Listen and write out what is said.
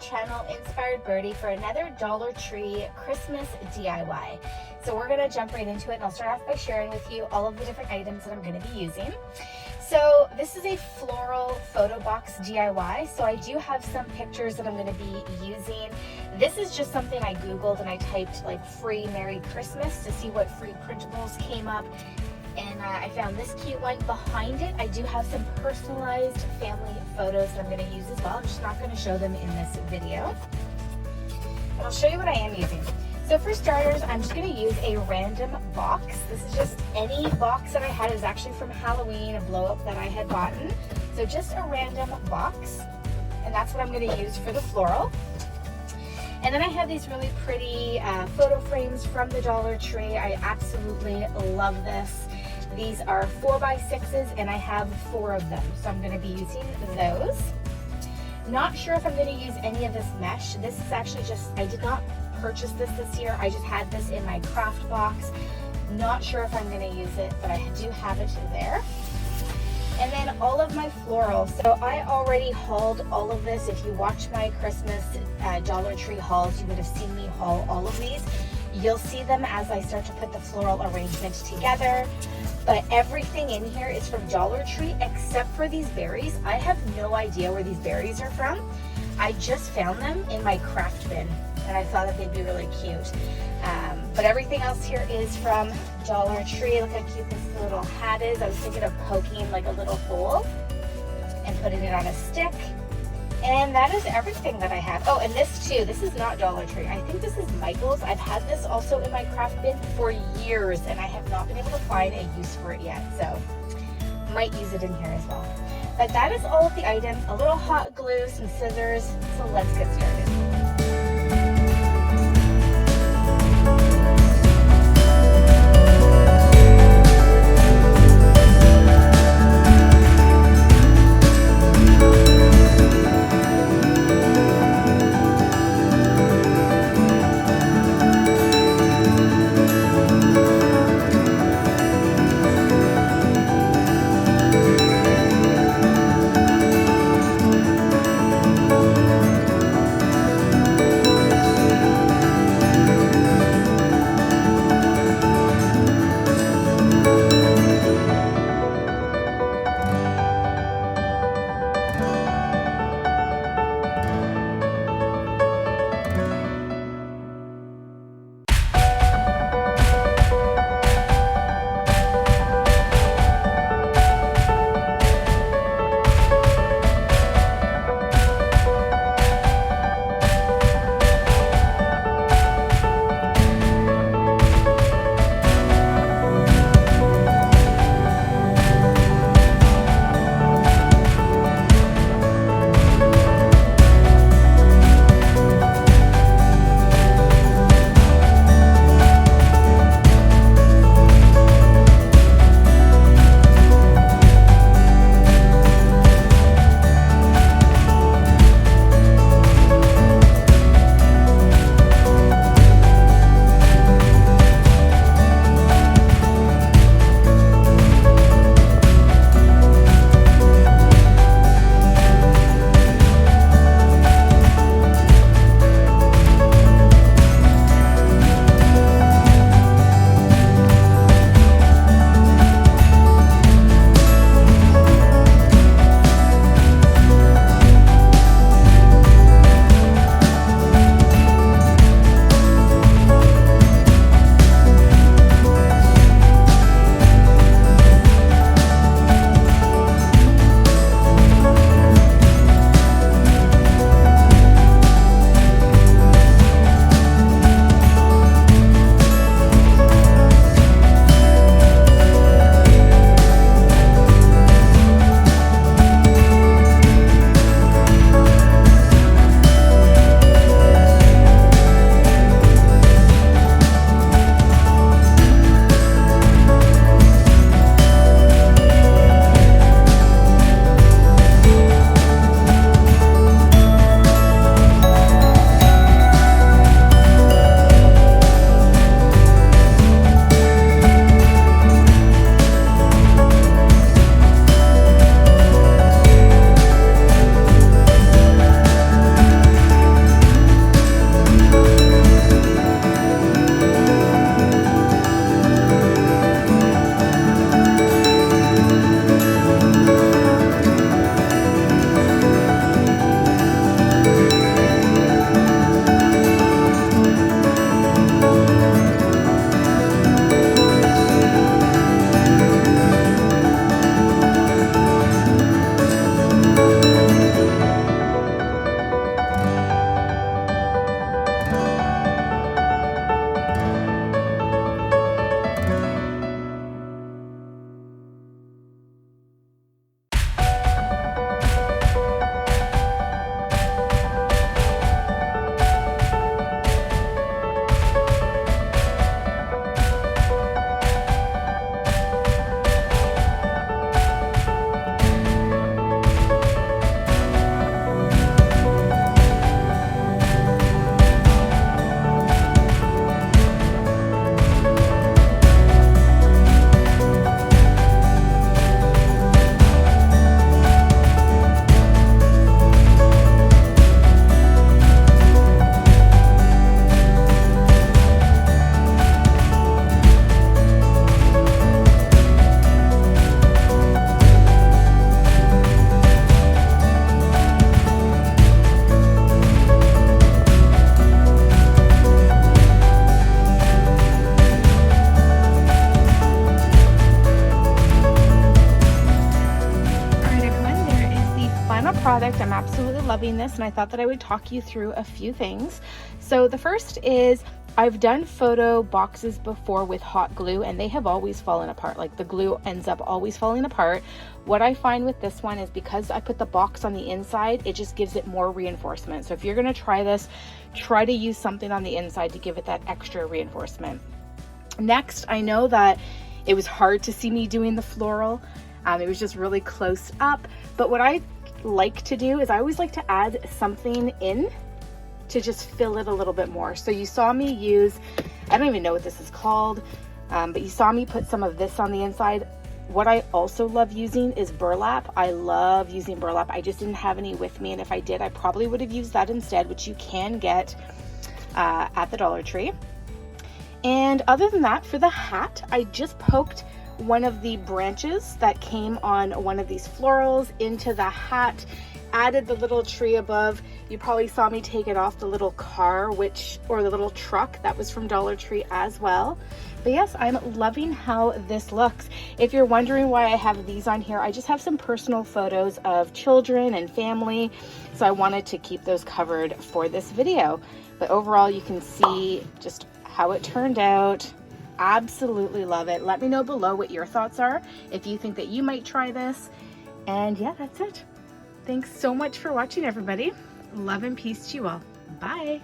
channel Inspired Birdie for another Dollar Tree Christmas DIY. So we're going to jump right into it, and I'll start off by sharing with you all of the different items that I'm going to be using. So this is a floral photo box DIY. So I do have some pictures that I'm going to be using. This is just something I Googled and I typed like free Merry Christmas to see what free printables came up. And I found this cute one. Behind it, I do have some personalized family photos that I'm going to use as well. I'm just not going to show them in this video. But I'll show you what I am using. So for starters, I'm just going to use a random box. This is just any box that I had. It was actually from Halloween, a blow up that I had bought. So just a random box. And that's what I'm going to use for the floral. And then I have these really pretty photo frames from the Dollar Tree. I absolutely love this. These are 4x6s and I have 4 of them. So I'm going to be using those. Not sure if I'm going to use any of this mesh. This is actually just, I did not purchase this year. I just had this in my craft box. Not sure if I'm going to use it, but I do have it there. And then all of my florals. So I already hauled all of this. If you watch my Christmas Dollar Tree hauls, you would have seen me haul all of these. You'll see them as I start to put the floral arrangement together. But everything in here is from Dollar Tree except for these berries. I have no idea where these berries are from. I just found them in my craft bin and I thought that they'd be really cute. But everything else here is from Dollar Tree. Look how cute this little hat is. I was thinking of poking like a little hole and putting it on a stick. And that is everything that I have. Oh, and this too. This is not Dollar Tree. I think this is Michael's. I've had this also in my craft bin for years and I have not been able to find a use for it yet. So might use it in here as well. But that is all of the items. A little hot glue, some scissors. So let's get started. loving this, and I thought that I would talk you through a few things. So the first is, I've done photo boxes before with hot glue and they have always fallen apart. Like the glue ends up always falling apart. What I find with this one is because I put the box on the inside, it just gives it more reinforcement. So if you're gonna try this, try to use something on the inside to give it that extra reinforcement. Next, I know that it was hard to see me doing the floral. It was just really close up. But what I like to do is I always like to add something in to just fill it a little bit more. So you saw me use, I don't even know what this is called, but you saw me put some of this on the inside. What I also love using is burlap. I love using burlap. I just didn't have any with me, and if I did, I probably would have used that instead, which you can get at the Dollar Tree. And other than that, for the hat, I just poked one of the branches that came on one of these florals into the hat, added the little tree above. You probably saw me take it off the little car, or the little truck that was from Dollar Tree as well. But yes, I'm loving how this looks. If you're wondering why I have these on here, I just have some personal photos of children and family, so I wanted to keep those covered for this video. But overall, you can see just how it turned out. Absolutely love it. Let me know below what your thoughts are, if you think that you might try this. And yeah, that's it. Thanks so much for watching, everybody. Love and peace to you all. Bye.